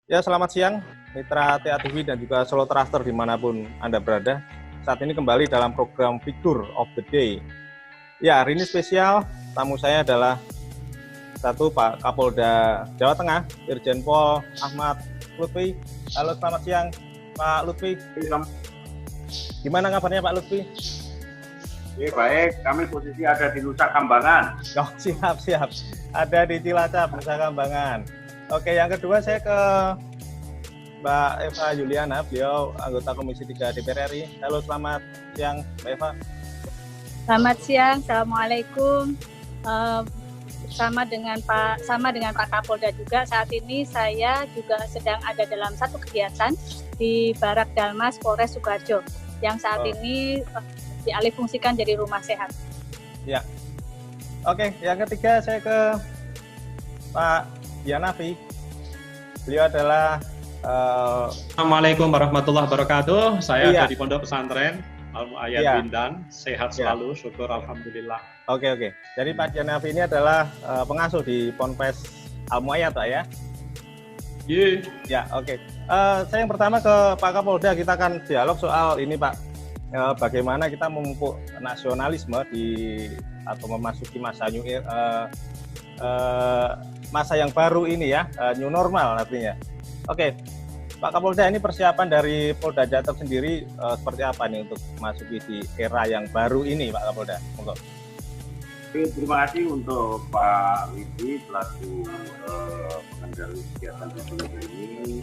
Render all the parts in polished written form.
Ya, selamat siang, mitra TA TV dan juga Solo Traster dimanapun Anda berada. Saat ini kembali dalam program Figure of the Day. Ya, hari ini spesial, tamu saya adalah satu Pak Kapolda Jawa Tengah, Irjen Pol Ahmad Lutfi. Halo, selamat siang Pak Lutfi. Gimana kabarnya Pak Lutfi? Ya, baik, kami posisi ada di Nusa Kambangan. Oh, siap. Ada di Cilacap, Nusa Kambangan. Oke, yang kedua saya ke Mbak Eva Yuliana, beliau anggota Komisi 3 DPR RI. Halo, selamat siang Mbak Eva. Selamat siang, Assalamualaikum. Sama dengan Pak Kapolda juga, saat ini saya juga sedang ada dalam satu kegiatan di Barak Dalmas Polres Sukoharjo yang saat ini dialihfungsikan jadi rumah sehat. Ya. Oke, yang ketiga saya ke Pak Dianafi. Beliau adalah Assalamualaikum warahmatullahi wabarakatuh. Saya ada di Pondok Pesantren Al-Mu'ayyad Bintan. Sehat selalu, syukur alhamdulillah. Oke. Jadi Pak Dianafi ini adalah pengasuh di Ponpes Al-Mu'ayyad, Pak ya? Iya. Ya, oke. Saya yang pertama ke Pak Kapolda, kita akan dialog soal ini Pak. Bagaimana kita memupuk nasionalisme atau memasuki masa masa yang baru ini ya, new normal artinya. Oke, Pak Kapolda, ini persiapan dari Polda Jatim sendiri seperti apa nih untuk masuki di era yang baru ini, Pak Kapolda? Monggo. Terima kasih untuk Pak Widi selaku pengendali kegiatan ini.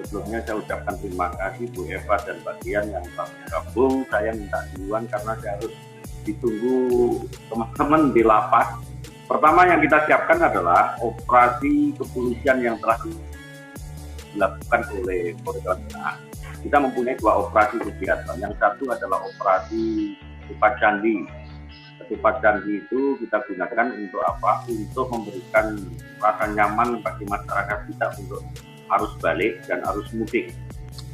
Sebelumnya saya ucapkan terima kasih Bu Eva dan Pak Dian yang telah bergabung. Saya minta duluan karena saya harus ditunggu teman-teman di lapas. Pertama yang kita siapkan adalah operasi kepolisian yang telah dilakukan oleh Polda Jawa Tengah. Kita mempunyai dua operasi kegiatan. Yang satu adalah operasi Ketupat Candi. Ketupat Candi itu kita gunakan untuk apa? Untuk memberikan rasa nyaman bagi masyarakat kita untuk arus balik dan arus mudik.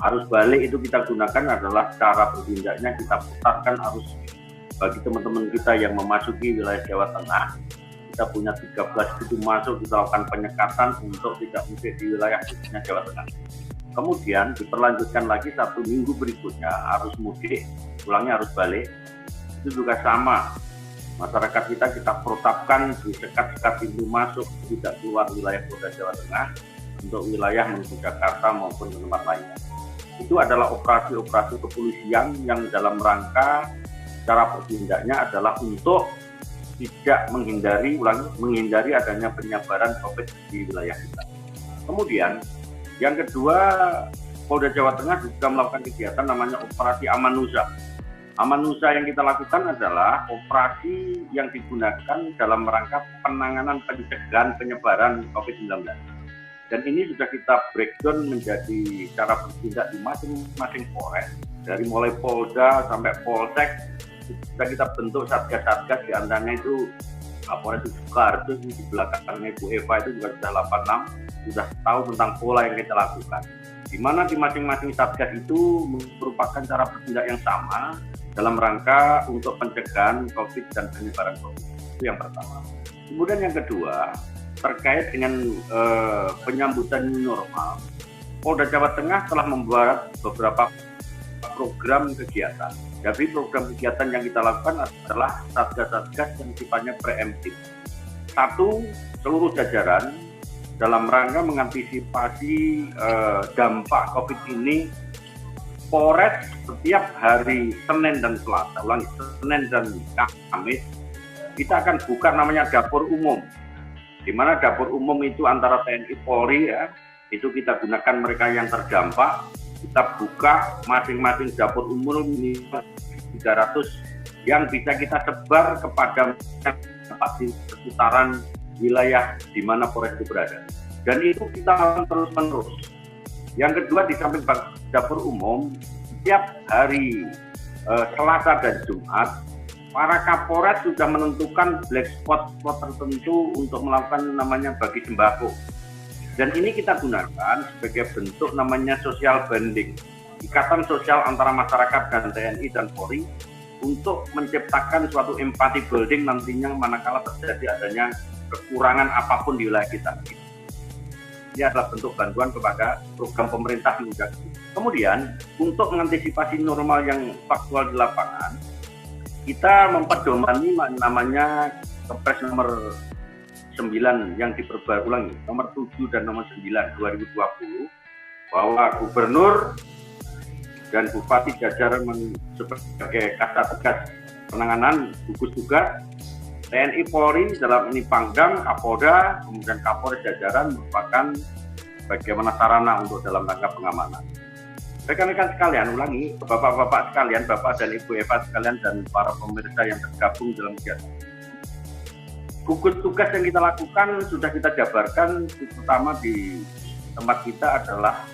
Arus balik itu kita gunakan adalah cara bertindaknya kita putarkan arus bagi teman-teman kita yang memasuki wilayah Jawa Tengah. Kita punya 13 pintu masuk, kita lakukan penyekatan untuk tidak mudik di wilayah khususnya Jawa Tengah. Kemudian diperlanjutkan lagi 1 minggu berikutnya arus mudik, pulangnya arus balik, itu juga sama. Masyarakat kita protapkan di sekat-sekat pintu masuk, tidak keluar wilayah Polda Jawa Tengah untuk wilayah menuju Jakarta maupun ke tempat lainnya. Itu adalah operasi-operasi kepolisian yang dalam rangka cara bertindaknya adalah untuk tidak menghindari adanya penyebaran COVID di wilayah kita. Kemudian yang kedua, Polda Jawa Tengah juga melakukan kegiatan namanya operasi Amanusa. Amanusa yang kita lakukan adalah operasi yang digunakan dalam rangka penanganan pencegahan penyebaran COVID-19. Dan ini sudah kita breakdown menjadi cara bertindak di masing-masing Polres, dari mulai Polda sampai Polsek. Sudah kita bentuk satgas-satgas, di antaranya itu Polres Sukoharjo, di belakangnya Bu Eva itu juga sudah 86, sudah tahu tentang pola yang kita lakukan. Di mana di masing-masing satgas itu merupakan cara bertindak yang sama dalam rangka untuk pencegahan COVID dan penyebaran COVID. Itu yang pertama. Kemudian yang kedua, terkait dengan penyambutan new normal, Polda Jawa Tengah telah membuat beberapa program kegiatan. Jadi program kegiatan yang kita lakukan adalah satgas-satgas yang sifatnya preemptif. Satu, seluruh jajaran dalam rangka mengantisipasi dampak COVID ini, Polres setiap hari Senin dan Selasa, Senin dan Kamis, kita akan buka namanya dapur umum. Di mana dapur umum itu antara TNI Polri ya, itu kita gunakan mereka yang terdampak. Kita buka masing-masing dapur umum ini 300 yang bisa kita sebar kepada tempat di seputaran wilayah di mana Polres itu berada. Dan itu kita lakukan terus-menerus. Yang kedua, di samping dapur umum, setiap hari Selasa dan Jumat, para Kapolres sudah menentukan black spot tertentu untuk melakukan namanya bagi sembako. Dan ini kita gunakan sebagai bentuk namanya social bonding, ikatan sosial antara masyarakat dan TNI dan Polri untuk menciptakan suatu empati building nantinya manakala terjadi adanya kekurangan apapun di wilayah kita. ini adalah bentuk bantuan kepada program pemerintah di Ujak. Kemudian untuk mengantisipasi normal yang faktual di lapangan, kita mempedomani namanya Kepres nomor 9 yang diperbarui nomor 7 dan nomor 9 2020, bahwa gubernur dan bupati jajaran sebagai kasat gas penanganan gugus tugas TNI Polri dalam ini Pangdam, Kapolda, kemudian Kapolres jajaran merupakan bagaimana sarana untuk dalam rangka pengamanan. Rekan-rekan sekalian, ulangi, bapak-bapak sekalian, bapak dan ibu Eva sekalian, dan para pemirsa yang tergabung dalam kegiatan. Gugus tugas yang kita lakukan sudah kita jabarkan, terutama di tempat kita adalah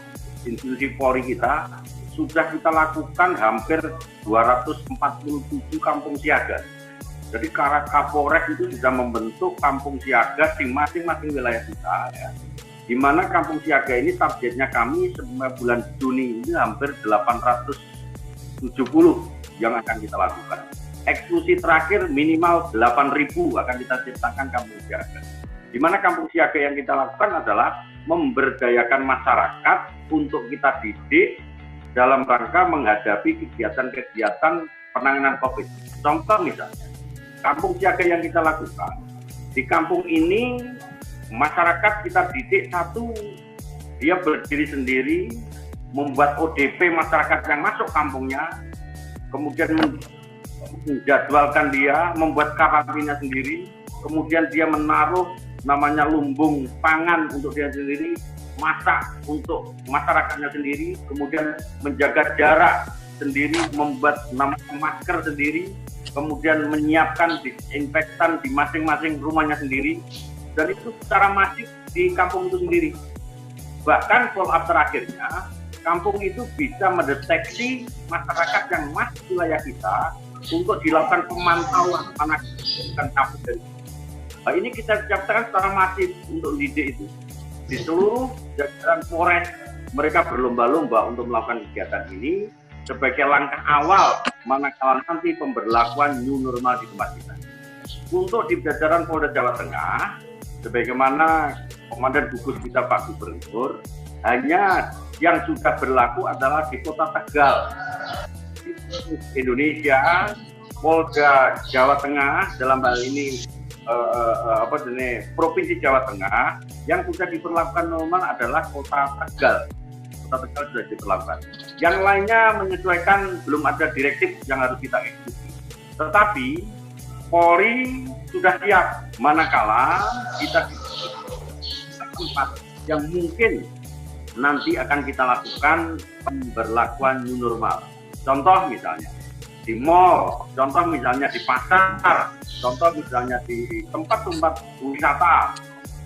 institusi Polri kita, sudah kita lakukan hampir 247 kampung siaga. Jadi Kapolres itu sudah membentuk kampung siaga di masing-masing wilayah kita, ya. Di mana kampung siaga ini targetnya kami sampai bulan Juni ini hampir 870 yang akan kita lakukan. Eksklusi terakhir minimal 8.000 akan kita ciptakan kampung siaga. Di mana kampung siaga yang kita lakukan adalah memberdayakan masyarakat untuk kita didik dalam rangka menghadapi kegiatan-kegiatan penanganan COVID. Contoh misalnya, kampung siaga yang kita lakukan, di kampung ini masyarakat kita didik, satu, dia berdiri sendiri, membuat ODP masyarakat yang masuk kampungnya, kemudian menjadwalkan dia, membuat karantina sendiri, kemudian dia menaruh namanya lumbung pangan untuk dia sendiri, masak untuk masyarakatnya sendiri, kemudian menjaga jarak sendiri, membuat namanya masker sendiri, kemudian menyiapkan disinfektan di masing-masing rumahnya sendiri, dan itu secara masif di kampung itu sendiri. Bahkan follow up terakhirnya, kampung itu bisa mendeteksi masyarakat yang masuk wilayah kita untuk dilakukan pemantauan anak dan kampung dari. Nah, ini kita siapkan secara masif untuk didik itu. Di seluruh jajaran Polres, mereka berlomba-lomba untuk melakukan kegiatan ini sebagai langkah awal manakala nanti pemberlakuan new normal di tempat kita. Untuk di jajaran Polda Jawa Tengah, sebagaimana Komandan Gugus kita Pak Gubernur, hanya yang sudah berlaku adalah di Kota Tegal, Indonesia, Polda Jawa Tengah, dalam hal ini Provinsi Jawa Tengah, yang sudah diberlakukan normal adalah Kota Tegal. Kota Tegal sudah diberlakukan. Yang lainnya menyesuaikan, belum ada direktif yang harus kita ikuti. Tetapi Polri sudah siap manakala kita tempat yang mungkin nanti akan kita lakukan pemberlakuan new normal. Contoh misalnya di mall, contoh misalnya di pasar, contoh misalnya di tempat-tempat wisata.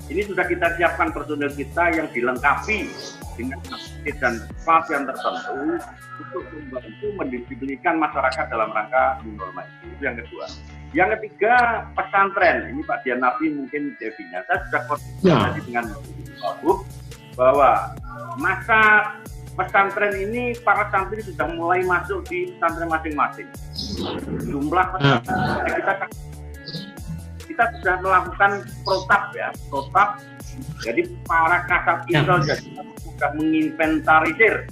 Ini sudah kita siapkan personel kita yang dilengkapi dengan alat dan pelatihan tertentu untuk membantu mendisiplinkan masyarakat dalam rangka new normal. Itu yang kedua. Yang ketiga, pesantren. Ini Pak Dian Nafi mungkin Devinya. Saya sudah koordinasi dengan Pak Buk bahwa masa pesantren ini para santri sudah mulai masuk di pesantren masing-masing. Jumlah pesantren kita sudah melakukan protap ya, protap. Jadi para kasat intel sudah menginventarisir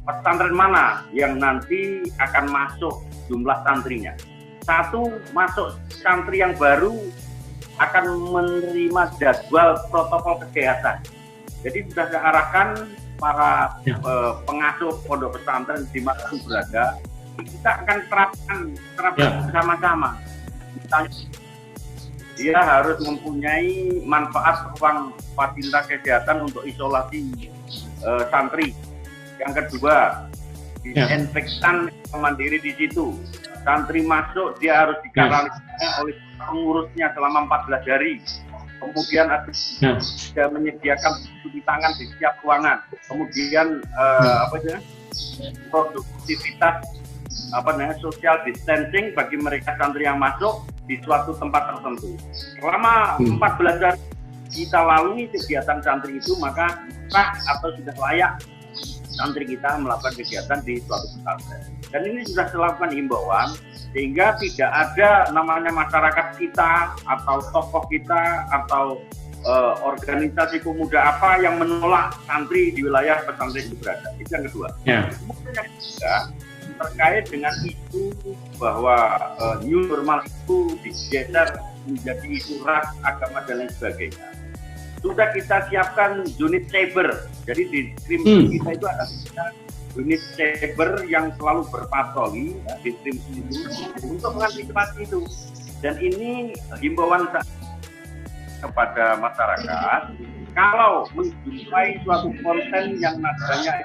pesantren mana yang nanti akan masuk jumlah santrinya. Satu, masuk santri yang baru akan menerima jadwal protokol kesehatan. Jadi sudah saya arahkan para pengasuh pondok pesantren di mana pun berada, kita akan terapkan bersama-sama. Misalnya, dia harus mempunyai manfaat ruang fasilitas kesehatan untuk isolasi santri. Yang kedua, disinfektan mandiri di situ. Santri masuk, dia harus dikarantina oleh pengurusnya selama 14 hari. Kemudian ada menyediakan cuci tangan di setiap ruangan. Kemudian produktivitas social distancing bagi mereka santri yang masuk di suatu tempat tertentu. Selama 14 hari kita lalui kegiatan santri itu, maka sah atau sudah layak santri kita melakukan kegiatan di suatu pesantren. Dan ini sudah dilakukan himbauan sehingga tidak ada namanya masyarakat kita atau tokoh kita atau organisasi pemuda apa yang menolak santri di wilayah pesantren itu berada. Itu yang kedua. Kemudian yang ketiga, terkait dengan isu bahwa new normal itu digeser menjadi isu ras, agama, dan lain sebagainya. Sudah kita siapkan unit cyber. Jadi di tim kita itu ada unit cyber yang selalu berpatroli di tim itu untuk mengantisipasi itu. Dan ini himbauan kepada masyarakat, kalau menjumpai suatu konten yang nadanya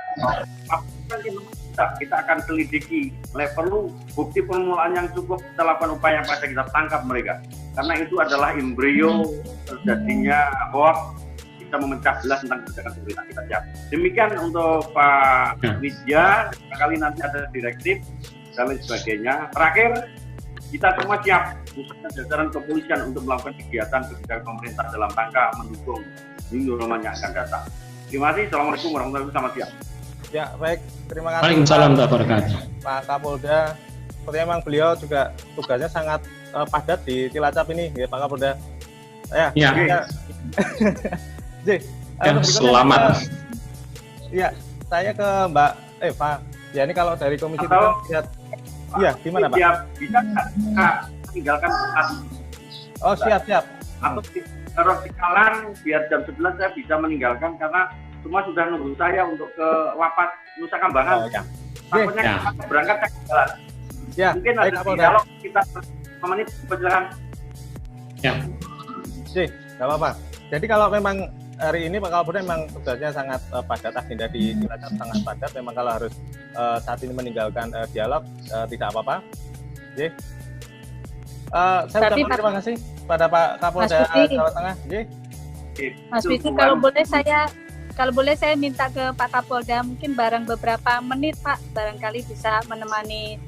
kita akan selidiki, perlu bukti permulaan yang cukup, kita lakukan upaya pada kita tangkap mereka, karena itu adalah embrio terjadinya hoax, kita memecah belah tentang kebijakan pemerintah kita siap. Demikian untuk Pak Widya, kali nanti ada direktif dan lain sebagainya. Terakhir, kita semua siap, khususnya jajaran kepolisian untuk melakukan kegiatan pemerintah dalam rangka mendukung new normal yang akan datang. Terima kasih. Assalamualaikum warahmatullahi wabarakatuh. Selamat siang. Ya, baik. Terima kasih. Waalaikumsalam warahmatullahi wabarakatuh. Pak Kapolda, sepertinya memang beliau juga tugasnya sangat padat di Cilacap ini, ya Pak Kapolda. Selamat. Iya, saya ke Mbak Eva. Ya, ini kalau dari Komisi 3 lihat. Iya, gimana Pak? Bisa meninggalkan Oh, siap. Atau terus dikalang biar jam 11 saya bisa meninggalkan karena semua sudah nunggu saya untuk ke Lapas Nusa Kambangan. Takutnya kita berangkat ke jalan. Ya, mungkin ada dialog kita 5 menit, silakan. Ya. Nggak apa-apa. Jadi kalau memang hari ini Pak Kapolda memang tugasnya sangat padat, agenda di Cilacap sangat padat. Memang kalau harus saat ini meninggalkan dialog tidak apa-apa. Saya ucapkan terima kasih pada Pak Kapolda Jawa Tengah. Mas Widi, kalau boleh saya minta ke Pak Kapolda mungkin barang beberapa menit Pak, barangkali bisa menemani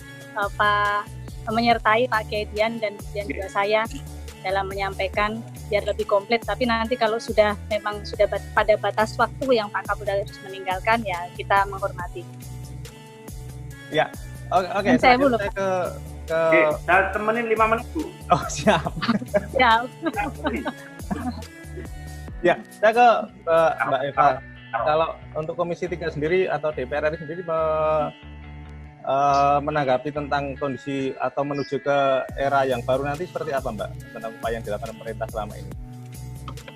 menyertai Pak Kedian dan juga saya dalam menyampaikan biar lebih komplit. Tapi nanti kalau memang sudah pada batas waktu yang Pak Kapolda harus meninggalkan, ya kita menghormati. Ya, oke. Saya temenin 5 menit Bu. Oh, siap. Siap. Ya, saya ke Mbak Eva. Kalau untuk Komisi 3 sendiri atau DPR RI sendiri menanggapi tentang kondisi atau menuju ke era yang baru nanti seperti apa Mbak, tentang upaya yang dilakukan pemerintah selama ini?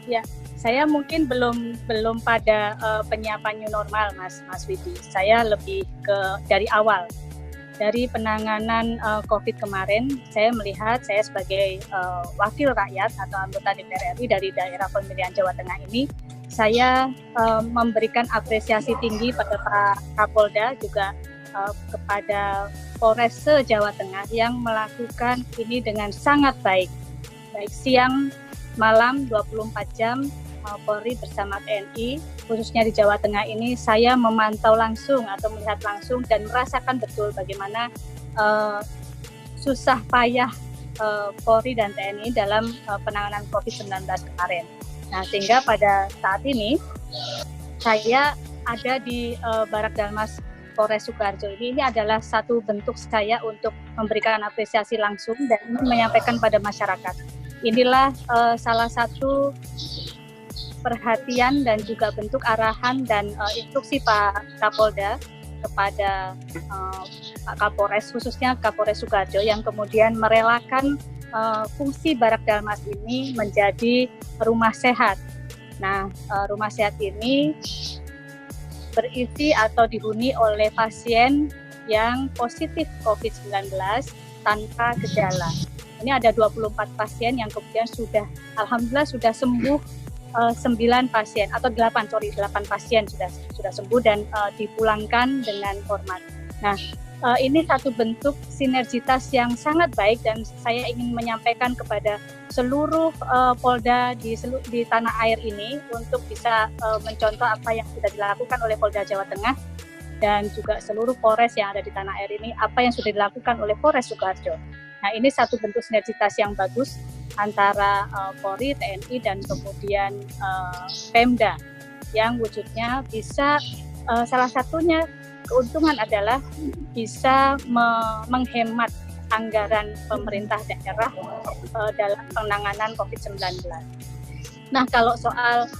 Ya, saya mungkin belum pada penyiapan new normal Mas Widi. Saya lebih dari awal. Dari penanganan COVID kemarin, saya melihat saya sebagai wakil rakyat atau anggota DPR RI dari daerah pemilihan Jawa Tengah ini, saya memberikan apresiasi tinggi pada Pak Kapolda juga kepada Polres Jawa Tengah yang melakukan ini dengan sangat baik siang, malam, 24 jam. Polri bersama TNI, khususnya di Jawa Tengah ini, saya memantau langsung atau melihat langsung dan merasakan betul bagaimana susah payah Polri dan TNI dalam penanganan COVID-19 kemarin. Nah, sehingga pada saat ini saya ada di Barak Dalmas Polres Sukoharjo ini adalah satu bentuk saya untuk memberikan apresiasi langsung dan menyampaikan pada masyarakat. Inilah salah satu perhatian dan juga bentuk arahan dan instruksi Pak Kapolda kepada Pak Kapolres, khususnya Kapolres Sukoharjo, yang kemudian merelakan fungsi Barak Dalmas ini menjadi rumah sehat. Nah, rumah sehat ini berisi atau dihuni oleh pasien yang positif COVID-19 tanpa gejala. Ini ada 24 pasien yang kemudian alhamdulillah sudah sembuh. 9 pasien atau 8 pasien sudah sembuh dan dipulangkan dengan hormat. Nah, ini satu bentuk sinergitas yang sangat baik dan saya ingin menyampaikan kepada seluruh Polda di tanah air ini untuk bisa mencontoh apa yang sudah dilakukan oleh Polda Jawa Tengah dan juga seluruh Polres yang ada di tanah air ini, apa yang sudah dilakukan oleh Polres Sukoharjo. Nah, ini satu bentuk sinergitas yang bagus antara Polri, TNI, dan kemudian Pemda yang wujudnya bisa salah satunya keuntungan adalah bisa menghemat anggaran pemerintah daerah dalam penanganan COVID-19. Nah, kalau soal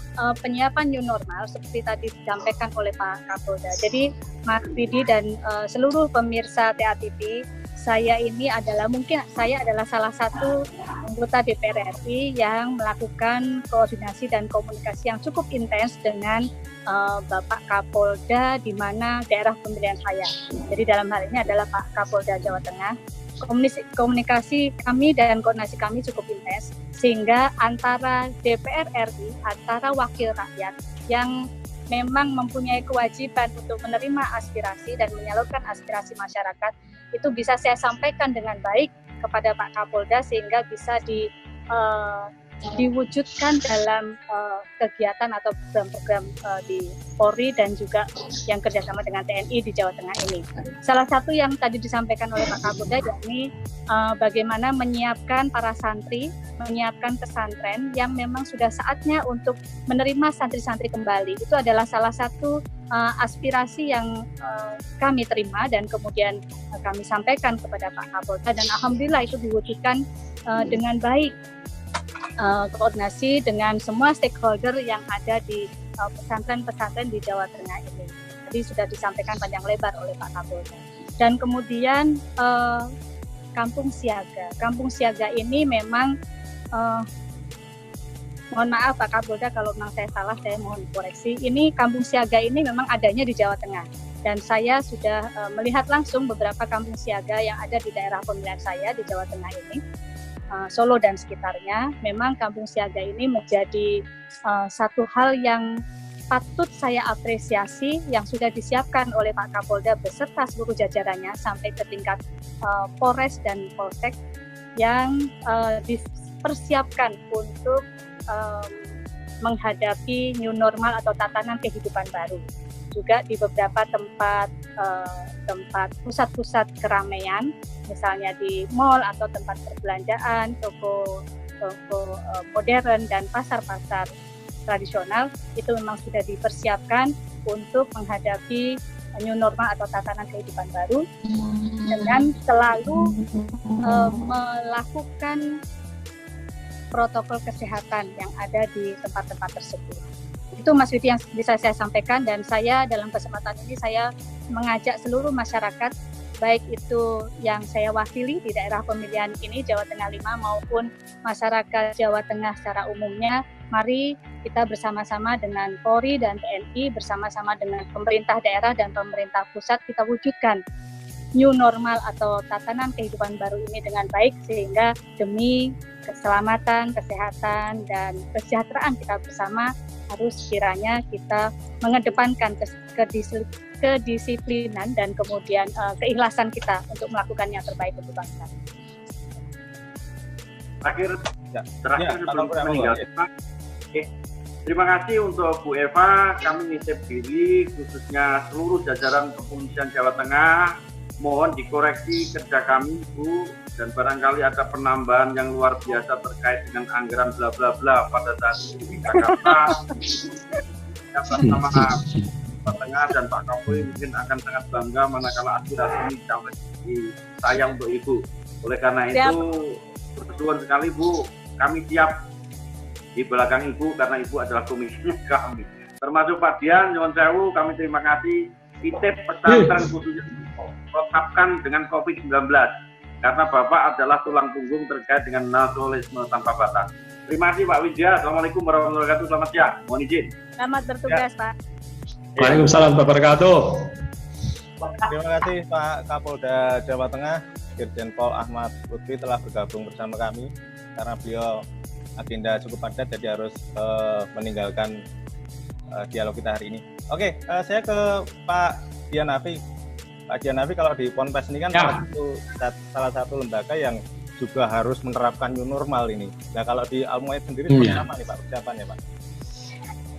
penyiapan new normal seperti tadi disampaikan oleh Pak Kapolda, jadi Mas Widi dan seluruh pemirsa TATV, saya adalah salah satu anggota DPR RI yang melakukan koordinasi dan komunikasi yang cukup intens dengan Bapak Kapolda di mana daerah pemilihan saya. Jadi dalam hal ini adalah Pak Kapolda Jawa Tengah. Komunikasi kami dan koordinasi kami cukup intens sehingga antara DPR RI, antara wakil rakyat yang memang mempunyai kewajiban untuk menerima aspirasi dan menyalurkan aspirasi masyarakat itu bisa saya sampaikan dengan baik kepada Pak Kapolda sehingga bisa diwujudkan dalam kegiatan atau program-program di Polri dan juga yang kerjasama dengan TNI di Jawa Tengah ini. Salah satu yang tadi disampaikan oleh Pak Kapolda yakni bagaimana menyiapkan para santri, menyiapkan pesantren yang memang sudah saatnya untuk menerima santri-santri kembali. Itu adalah salah satu aspirasi yang kami terima dan kemudian kami sampaikan kepada Pak Kapolda dan alhamdulillah itu diwujudkan dengan baik. Koordinasi dengan semua stakeholder yang ada di pesantren-pesantren di Jawa Tengah ini. Jadi sudah disampaikan panjang lebar oleh Pak Kapolda. Dan kemudian Kampung Siaga. Kampung Siaga ini memang, mohon maaf Pak Kapolda kalau memang saya salah, saya mohon koreksi. Ini Kampung Siaga ini memang adanya di Jawa Tengah. Dan saya sudah melihat langsung beberapa kampung siaga yang ada di daerah pemilihan saya di Jawa Tengah ini. Solo dan sekitarnya, memang kampung siaga ini menjadi satu hal yang patut saya apresiasi yang sudah disiapkan oleh Pak Kapolda beserta seluruh jajarannya sampai ke tingkat Polres dan Polsek yang dipersiapkan untuk menghadapi new normal atau tatanan kehidupan baru. Juga di beberapa tempat pusat-pusat keramaian, misalnya di mal atau tempat perbelanjaan, toko modern dan pasar-pasar tradisional itu memang sudah dipersiapkan untuk menghadapi new normal atau tatanan kehidupan baru dengan selalu melakukan protokol kesehatan yang ada di tempat-tempat tersebut. Itu Mas Widi yang bisa saya sampaikan dan saya dalam kesempatan ini saya mengajak seluruh masyarakat baik itu yang saya wakili di daerah pemilihan ini Jawa Tengah 5 maupun masyarakat Jawa Tengah secara umumnya, mari kita bersama-sama dengan Polri dan TNI bersama-sama dengan pemerintah daerah dan pemerintah pusat kita wujudkan new normal atau tatanan kehidupan baru ini dengan baik sehingga demi keselamatan, kesehatan dan kesejahteraan kita bersama harus kiranya kita mengedepankan kedisiplinan dan kemudian keikhlasan kita untuk melakukan yang terbaik untuk bangsa. Terakhir sebelum meninggalkan, terima kasih untuk Bu Eva. Kami nitip diri khususnya seluruh jajaran kepolisian Jawa Tengah. Mohon dikoreksi kerja kami Bu, dan barangkali ada penambahan yang luar biasa terkait dengan anggaran bla bla bla pada saat ini di Jakarta. Bersama Jawa Tengah dan Pak Kapolri mungkin akan sangat bangga manakala aspirasi ini sampai sayang untuk Ibu. Oleh karena itu bersuun sekali Bu, kami siap di belakang Ibu karena Ibu adalah komisinya kami. Termasuk Pak Dian, Nyuwun Sewu, kami terima kasih. Titip pesantren khususnya protapkan dengan COVID-19 karena Bapak adalah tulang punggung terkait dengan nasionalisme tanpa batas. Terima kasih Pak Widya. Assalamualaikum warahmatullahi wabarakatuh. Selamat siang. Mohon izin. Selamat bertugas Pak. Waalaikumsalam warahmatullahi wabarakatuh. Terima kasih Pak Kapolda Jawa Tengah, Irjen Pol Ahmad Lutfi telah bergabung bersama kami karena beliau agenda cukup padat jadi harus meninggalkan dialog kita hari ini. Oke, saya ke Pak Dianafi. Pak Dianafi, kalau di Ponpes ini kan salah satu lembaga yang juga harus menerapkan new normal ini. Nah, kalau di Al-Mu'ayyid sendiri seperti apa nih Pak persiapannya Pak?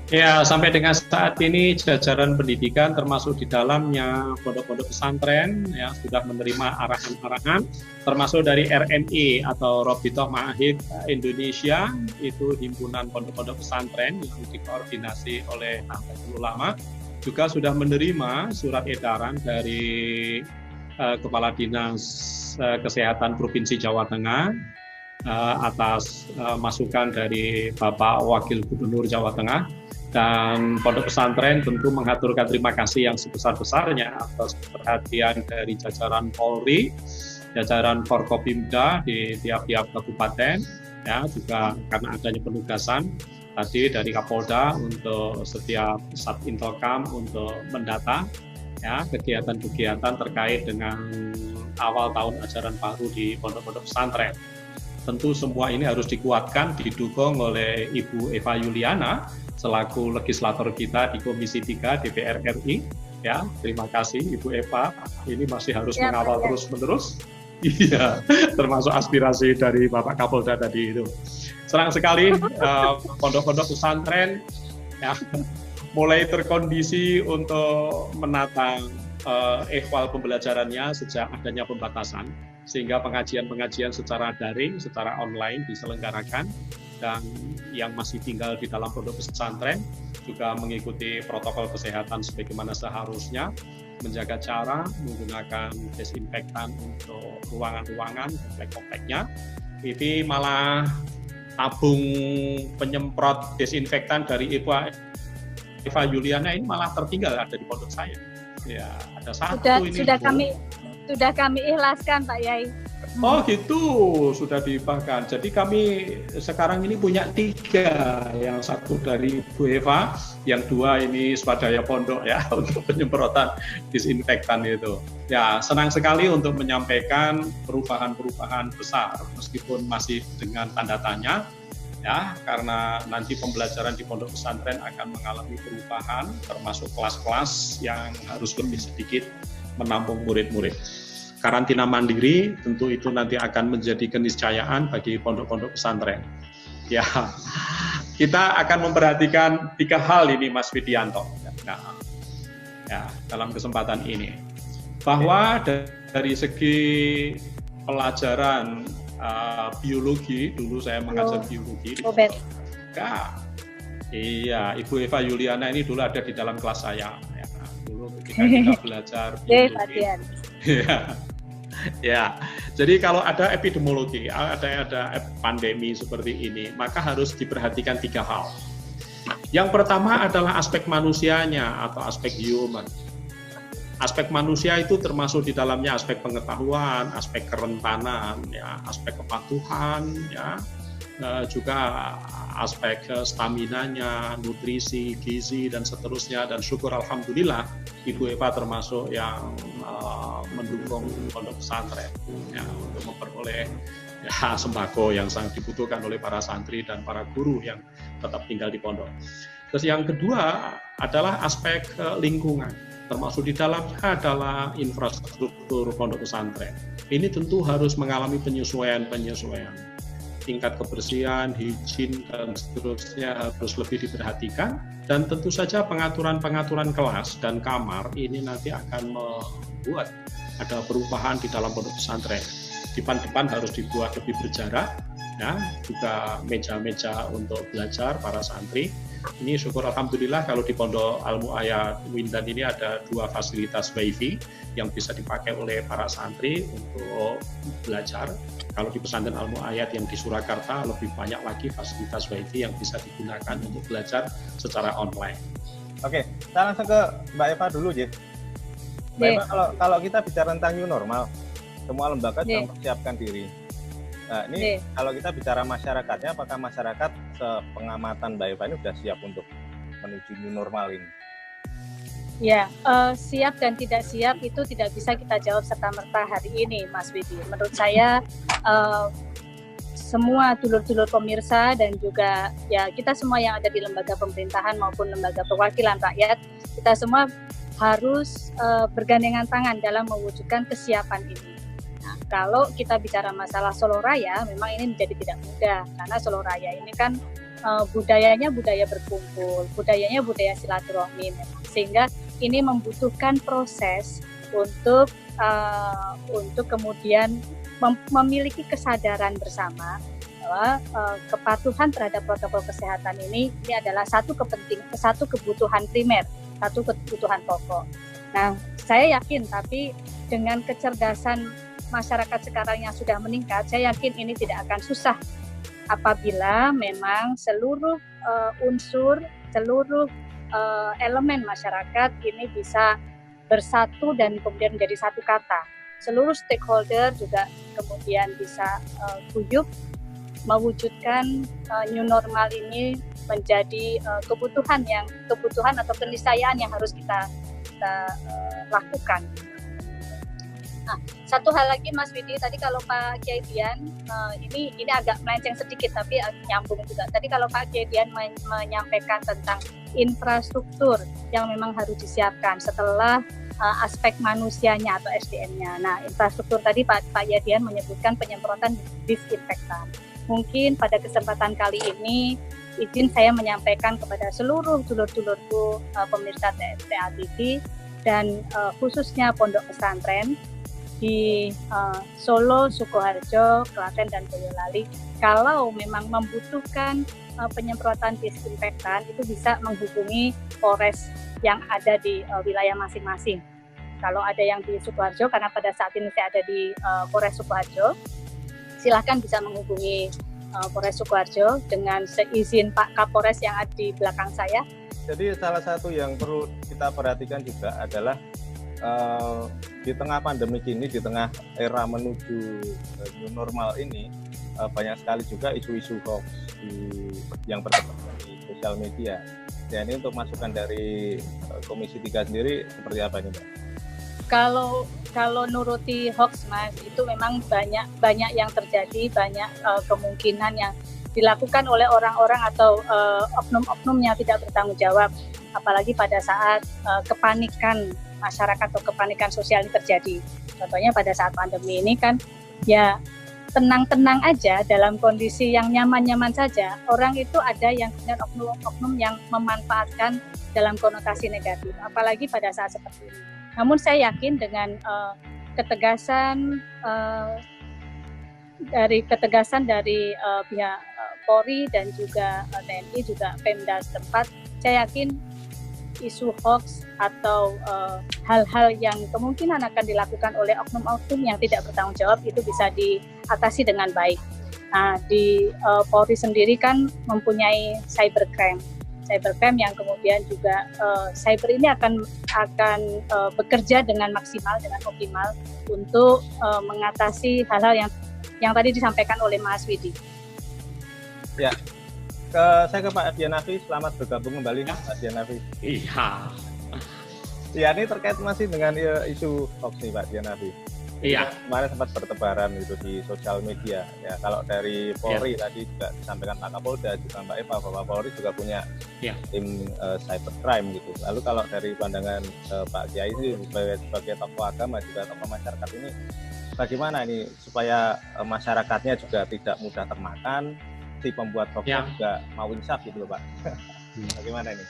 Ya, sampai dengan saat ini jajaran pendidikan termasuk di dalamnya pondok-pondok pesantren ya sudah menerima arahan-arahan termasuk dari RMI atau Robitoh Ma'ahid Indonesia, itu himpunan pondok-pondok pesantren yang dikoordinasi oleh Nahdlatul Ulama, juga sudah menerima surat edaran dari Kepala Dinas Kesehatan Provinsi Jawa Tengah atas masukan dari Bapak Wakil Gubernur Jawa Tengah, dan Pondok Pesantren tentu mengaturkan terima kasih yang sebesar-besarnya atas perhatian dari jajaran Polri, jajaran Forkopimda di tiap-tiap kabupaten, ya, juga karena adanya penugasan tadi dari Kapolda untuk setiap Satintelkam untuk mendata, ya, kegiatan-kegiatan terkait dengan awal tahun ajaran baru di pondok-pondok pesantren. Tentu semua ini harus dikuatkan, didukung oleh Ibu Eva Yuliana selaku legislator kita di Komisi 3 DPR RI. Ya, terima kasih Ibu Eva. Ini masih harus mengawal terus-menerus. Iya, termasuk aspirasi dari Bapak Kapolda tadi itu. Senang sekali pondok-pondok pesantren ya mulai terkondisi untuk menata ehwal pembelajarannya sejak adanya pembatasan, sehingga pengajian-pengajian secara daring, secara online diselenggarakan, dan yang masih tinggal di dalam pondok pesantren juga mengikuti protokol kesehatan sebagaimana seharusnya, menjaga cara menggunakan desinfektan untuk ruangan-ruangan, komplek-kompleknya. Ini malah tabung penyemprot desinfektan dari Eva Yuliana ini malah tertinggal ada di pondok saya. Ya, ada satu ini. Sudah kami ikhlaskan Pak Yai. Oh gitu, sudah dihibahkan. Jadi kami sekarang ini punya 3, yang satu dari Bu Eva, yang 2 ini swadaya pondok ya untuk penyemprotan disinfektan itu. Ya, senang sekali untuk menyampaikan perubahan-perubahan besar meskipun masih dengan tanda tanya. Ya, karena nanti pembelajaran di pondok pesantren akan mengalami perubahan, termasuk kelas-kelas yang harus lebih sedikit menampung murid-murid. Karantina mandiri tentu itu nanti akan menjadi keniscayaan bagi pondok-pondok pesantren. Ya, kita akan memperhatikan 3 hal ini, Mas Widianto. Nah, ya, dalam kesempatan ini, bahwa dari segi pelajaran biologi, dulu saya mengajar biologi. Iya, Ibu Eva Yuliana ini dulu ada di dalam kelas saya. Ya, dulu ketika kita belajar biologi. Ya, jadi kalau ada epidemiologi, ada pandemi seperti ini, maka harus diperhatikan 3 hal. Yang pertama adalah aspek manusianya atau aspek human. Aspek manusia itu termasuk di dalamnya aspek pengetahuan, aspek kerentanan, ya, aspek kepatuhan, ya, juga aspek staminanya, nutrisi, gizi, dan seterusnya. Dan syukur alhamdulillah Ibu Eva termasuk yang mendukung pondok pesantren ya, untuk memperoleh ya, sembako yang sangat dibutuhkan oleh para santri dan para guru yang tetap tinggal di pondok. Terus yang kedua adalah aspek lingkungan, termasuk di dalamnya adalah infrastruktur pondok pesantren. Ini tentu harus mengalami penyesuaian. Tingkat kebersihan, higien, dan seterusnya harus lebih diperhatikan. Dan tentu saja pengaturan-pengaturan kelas dan kamar ini nanti akan membuat ada perubahan di dalam pondok pesantren. Depan-depan harus dibuat lebih berjarak, ya, juga meja-meja untuk belajar para santri. Ini syukur alhamdulillah kalau di Pondok Al-Mu'ayyad Windan ini ada 2 fasilitas WiFi yang bisa dipakai oleh para santri untuk belajar. Kalau di pesantren Al-Mu'ayyad yang di Surakarta lebih banyak lagi fasilitas WiFi yang bisa digunakan untuk belajar secara online. Oke, saya langsung ke Mbak Eva dulu, Mbak Eva, kalau kita bicara tentang new normal, semua lembaga sudah mempersiapkan diri. Nah, ini kalau kita bicara masyarakatnya, apakah masyarakat sepengamatan Mbak Eva ini sudah siap untuk menuju new normal ini? Ya, siap dan tidak siap itu tidak bisa kita jawab serta-merta hari ini, Mas Widi. Menurut saya, semua dulur-dulur pemirsa dan juga ya kita semua yang ada di lembaga pemerintahan maupun lembaga perwakilan rakyat, kita semua harus bergandengan tangan dalam mewujudkan kesiapan ini. Nah, kalau kita bicara masalah Solo Raya, memang ini menjadi tidak mudah karena Solo Raya ini kan budayanya budaya berkumpul, budayanya budaya silaturahmi, sehingga ini membutuhkan proses untuk kemudian memiliki kesadaran bersama bahwa kepatuhan terhadap protokol kesehatan ini adalah satu kebutuhan primer, satu kebutuhan pokok. Nah, saya yakin tapi dengan kecerdasan masyarakat sekarang yang sudah meningkat, saya yakin ini tidak akan susah apabila memang seluruh unsur, seluruh elemen masyarakat ini bisa bersatu dan kemudian menjadi satu kata. Seluruh stakeholder juga kemudian bisa guyup mewujudkan new normal ini menjadi kebutuhan atau keniscayaan yang harus kita lakukan. Nah, satu hal lagi Mas Widi, tadi kalau Pak Kiai Dian, ini agak melenceng sedikit tapi nyambung juga. Tadi kalau Pak Kiai Dian menyampaikan tentang infrastruktur yang memang harus disiapkan setelah aspek manusianya atau SDM-nya. Nah, infrastruktur tadi Pak Kiai Dian menyebutkan penyemprotan disinfektan. Mungkin pada kesempatan kali ini izin saya menyampaikan kepada seluruh dulur-dulurku pemirsa TA TV dan khususnya pondok pesantren di Solo, Sukoharjo, Klaten, dan Boyolali, kalau memang membutuhkan penyemprotan disinfektan itu bisa menghubungi Polres yang ada di wilayah masing-masing. Kalau ada yang di Sukoharjo, karena pada saat ini saya ada di Polres Sukoharjo, silahkan bisa menghubungi Polres Sukoharjo dengan seizin Pak Kapolres yang ada di belakang saya. Jadi salah satu yang perlu kita perhatikan juga adalah di tengah pandemi ini, di tengah era menuju new normal ini, banyak sekali juga isu-isu hoax yang berkembang di sosial media. Dan ini untuk masukan dari Komisi 3 sendiri seperti apa ini, Mbak? Kalau nuruti hoax, Mas, itu memang banyak yang terjadi, banyak kemungkinan yang dilakukan oleh orang-orang atau oknum-oknum yang tidak bertanggung jawab, apalagi pada saat kepanikan masyarakat atau kepanikan sosial ini terjadi. Contohnya pada saat pandemi ini kan ya tenang-tenang aja, dalam kondisi yang nyaman-nyaman saja, orang itu ada yang kemudian oknum-oknum yang memanfaatkan dalam konotasi negatif, apalagi pada saat seperti ini. Namun saya yakin dengan ketegasan dari pihak Polri dan juga TNI, juga Pemda setempat, saya yakin isu hoax atau hal-hal yang kemungkinan akan dilakukan oleh oknum-oknum yang tidak bertanggung jawab itu bisa diatasi dengan baik. Nah, di Polri sendiri kan mempunyai cybercrime yang kemudian juga cyber ini akan bekerja dengan maksimal, dengan optimal untuk mengatasi hal-hal yang tadi disampaikan oleh Mas Widi. Ya, saya ke Pak Dianafi, selamat bergabung kembali Pak Dianafi. Iya. Ya, ini terkait masih dengan isu hoax nih Pak Dianafi. Iya. Kemarin sempat bertebaran itu di sosial media. Ya, kalau dari Polri tadi juga disampaikan Pak Kapolda, juga Mbak Eva, bahwa Polri juga punya tim cybercrime gitu. Lalu kalau dari pandangan Pak Kiai ini sebagai tokoh agama juga tokoh masyarakat ini, bagaimana ini supaya masyarakatnya juga tidak mudah termakan, si pembuat hoax juga mau insaf gitu loh Pak. Bagaimana ini?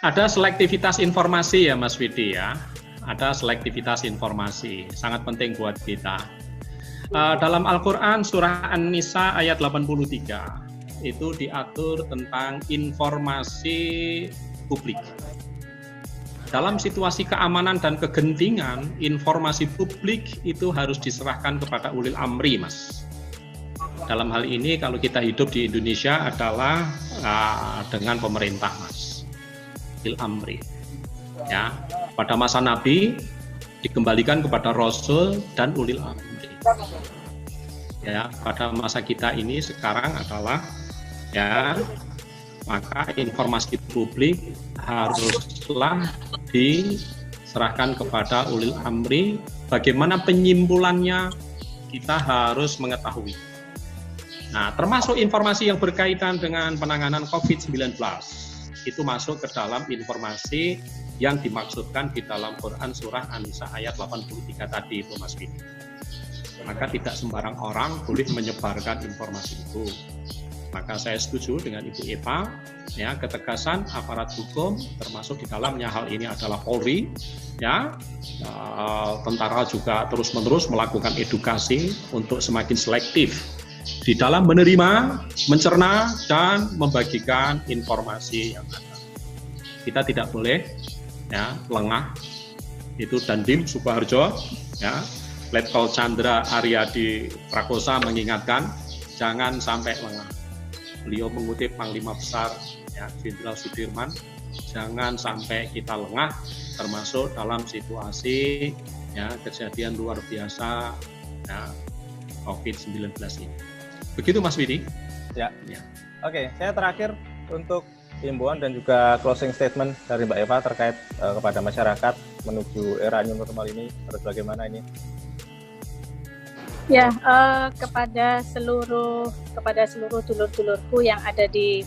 Ada selektivitas informasi ya Mas Widi ya. Ada selektivitas informasi, sangat penting buat kita. Dalam Al-Quran surah An-Nisa ayat 83 itu diatur tentang informasi publik. Dalam situasi keamanan dan kegentingan, informasi publik itu harus diserahkan kepada ulil amri, Mas. Dalam hal ini kalau kita hidup di Indonesia adalah dengan pemerintah, Mas. Ulil amri. Ya, pada masa Nabi dikembalikan kepada Rasul dan ulil amri. Ya, pada masa kita ini sekarang adalah ya, maka informasi publik haruslah diserahkan kepada ulil amri. Bagaimana penyimpulannya kita harus mengetahui. Nah, termasuk informasi yang berkaitan dengan penanganan COVID-19 itu masuk ke dalam informasi yang dimaksudkan di dalam Quran surah An-Nisa ayat 83 tadi itu Mas Widi. Maka tidak sembarang orang boleh menyebarkan informasi itu. Maka saya setuju dengan Ibu Eva, ya, ketegasan aparat hukum termasuk di dalamnya hal ini adalah Polri, ya, tentara juga terus-menerus melakukan edukasi untuk semakin selektif di dalam menerima, mencerna, dan membagikan informasi yang ada. Kita tidak boleh ya lengah. Itu Dandim Sukoharjo, ya, Letkol Chandra Aryadi Prakosa mengingatkan, jangan sampai lengah. Beliau mengutip Panglima Besar ya, Jenderal Sudirman, jangan sampai kita lengah, termasuk dalam situasi ya, kejadian luar biasa ya, COVID-19 ini. Begitu Mas Widi. Ya. Oke, saya terakhir untuk himbauan dan juga closing statement dari Mbak Eva terkait kepada masyarakat menuju era new normal ini harus bagaimana ini? Ya, kepada seluruh dulur-dulurku yang ada di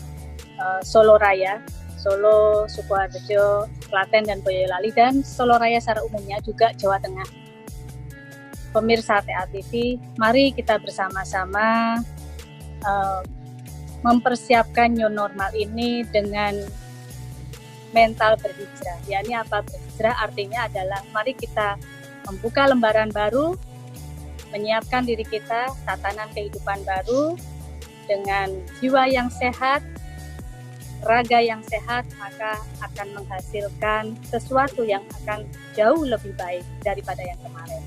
Solo Raya, Solo, Sukoharjo, Klaten dan Boyolali, dan Solo Raya secara umumnya juga Jawa Tengah. Pemirsa TA TV, mari kita bersama-sama mempersiapkan new normal ini dengan mental berhijrah. Ya, ini apa berhijrah? Artinya adalah mari kita membuka lembaran baru, menyiapkan diri kita, tatanan kehidupan baru dengan jiwa yang sehat, raga yang sehat, maka akan menghasilkan sesuatu yang akan jauh lebih baik daripada yang kemarin.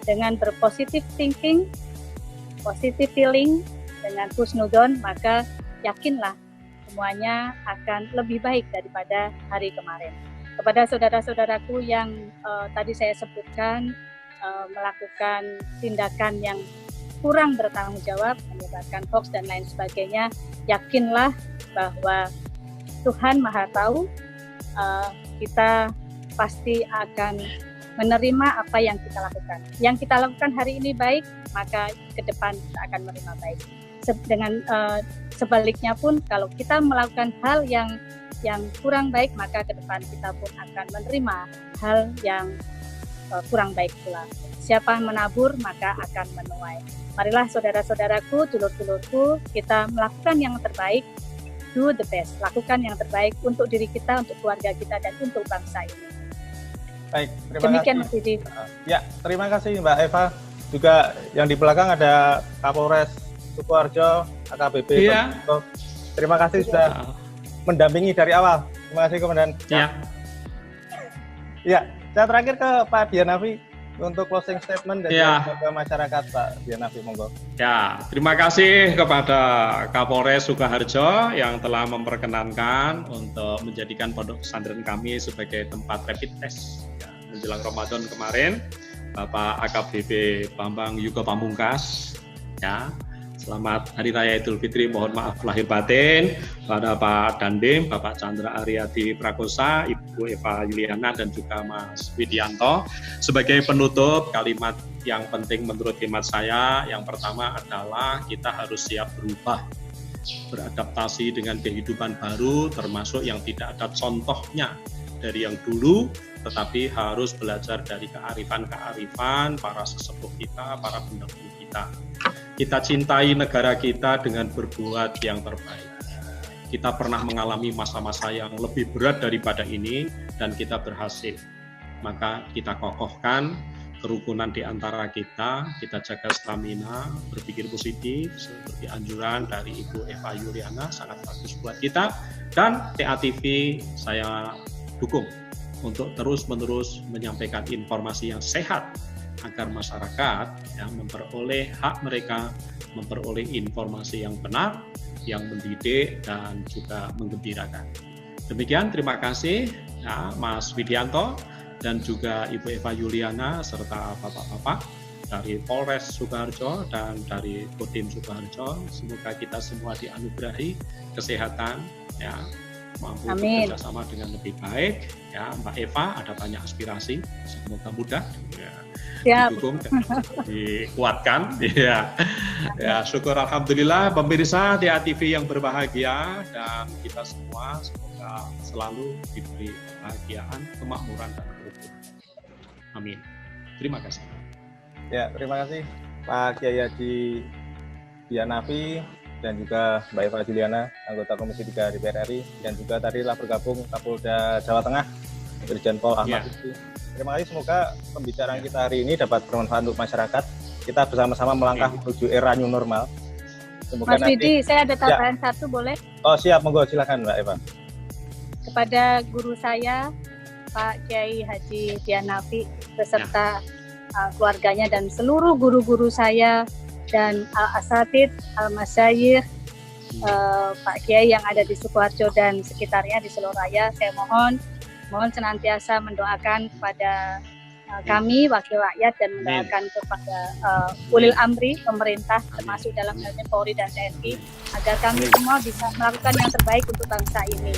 Dengan berpositive thinking, positive feeling, dengan husnudon, maka yakinlah semuanya akan lebih baik daripada hari kemarin. Kepada saudara-saudaraku yang tadi saya sebutkan, melakukan tindakan yang kurang bertanggung jawab, menyebarkan hoax dan lain sebagainya, yakinlah bahwa Tuhan Maha Tahu, kita pasti akan menerima apa yang kita lakukan. Yang kita lakukan hari ini baik, maka ke depan kita akan menerima baik. Dengan sebaliknya pun, kalau kita melakukan hal yang kurang baik, maka ke depan kita pun akan menerima hal yang kurang baik pula. Siapa menabur maka akan menuai. Marilah saudara-saudaraku, dulur-dulurku, kita melakukan yang terbaik, do the best, lakukan yang terbaik untuk diri kita, untuk keluarga kita, dan untuk bangsa ini. Baik, terima Demikian, kasih. Mas Didi. Ya, terima kasih Mbak Eva. Juga yang di belakang ada Kapolres Sukoharjo, AKBP. Iya. Terima kasih sudah mendampingi dari awal. Terima kasih Komandan. Ya. Ya, saya terakhir ke Pak Dianafi untuk closing statement dan juga ke masyarakat, Pak Dianafi, monggo. Ya, terima kasih kepada Kapolres Sukoharjo yang telah memperkenankan untuk menjadikan pondok pesantren kami sebagai tempat rapid test ya, menjelang Ramadan kemarin. Bapak AKBP Bambang Yuga Pamungkas, ya. Selamat Hari Raya Idul Fitri, mohon maaf lahir batin pada Pak Dandim, Bapak Chandra Aryadi Prakosa, Ibu Eva Yuliana, dan juga Mas Widianto. Sebagai penutup, kalimat yang penting menurut hemat saya, yang pertama adalah kita harus siap berubah, beradaptasi dengan kehidupan baru, termasuk yang tidak ada contohnya dari yang dulu, tetapi harus belajar dari kearifan-kearifan para sesepuh kita, para pendahulu kita. Kita cintai negara kita dengan berbuat yang terbaik. Kita pernah mengalami masa-masa yang lebih berat daripada ini dan kita berhasil. Maka kita kokohkan kerukunan di antara kita jaga stamina, berpikir positif seperti anjuran dari Ibu Eva Yuliana, sangat bagus buat kita. Dan TA TV saya dukung untuk terus-menerus menyampaikan informasi yang sehat agar masyarakat yang memperoleh hak mereka, memperoleh informasi yang benar, yang mendidik dan juga menggembirakan. Demikian, terima kasih ya, Mas Widianto dan juga Ibu Eva Yuliana serta bapak-bapak dari Polres Sukoharjo dan dari Kodim Sukoharjo. Semoga kita semua dianugerahi kesehatan, ya, mampu bekerja sama dengan lebih baik. Ya, Mbak Eva ada banyak aspirasi, semoga mudah. Ya. Didukung dan dikuatkan, ya. Ya, syukur alhamdulillah pemirsa TA TV yang berbahagia dan kita semua semoga selalu diberi kebahagiaan, kemakmuran dan kerukunan. Amin. Terima kasih. Ya, terima kasih Pak Kiai Haji Dianafi dan juga Mbak Eva Juliana, anggota Komisi 3 DPR RI, dan juga tadi telah bergabung Kapolda Jawa Tengah, Brigjen Pol Ahmad Rizky. Terima kasih, semoga pembicaraan kita hari ini dapat bermanfaat untuk masyarakat. Kita bersama-sama melangkah menuju era new normal. Semoga Mas Didi, saya ada tambahan satu, boleh? Oh siap, monggo, silakan Mbak Eva. Kepada guru saya, Pak Kiai Haji Dianafi, beserta keluarganya dan seluruh guru-guru saya dan al-asatid, al-masyayikh, Pak Kiai yang ada di Sukoharjo dan sekitarnya di Solo Raya. Saya mohon senantiasa mendoakan kepada kami wakil rakyat dan mendoakan kepada ulil amri pemerintah termasuk dalam hal ini Polri dan TNI agar kami semua bisa melakukan yang terbaik untuk bangsa ini.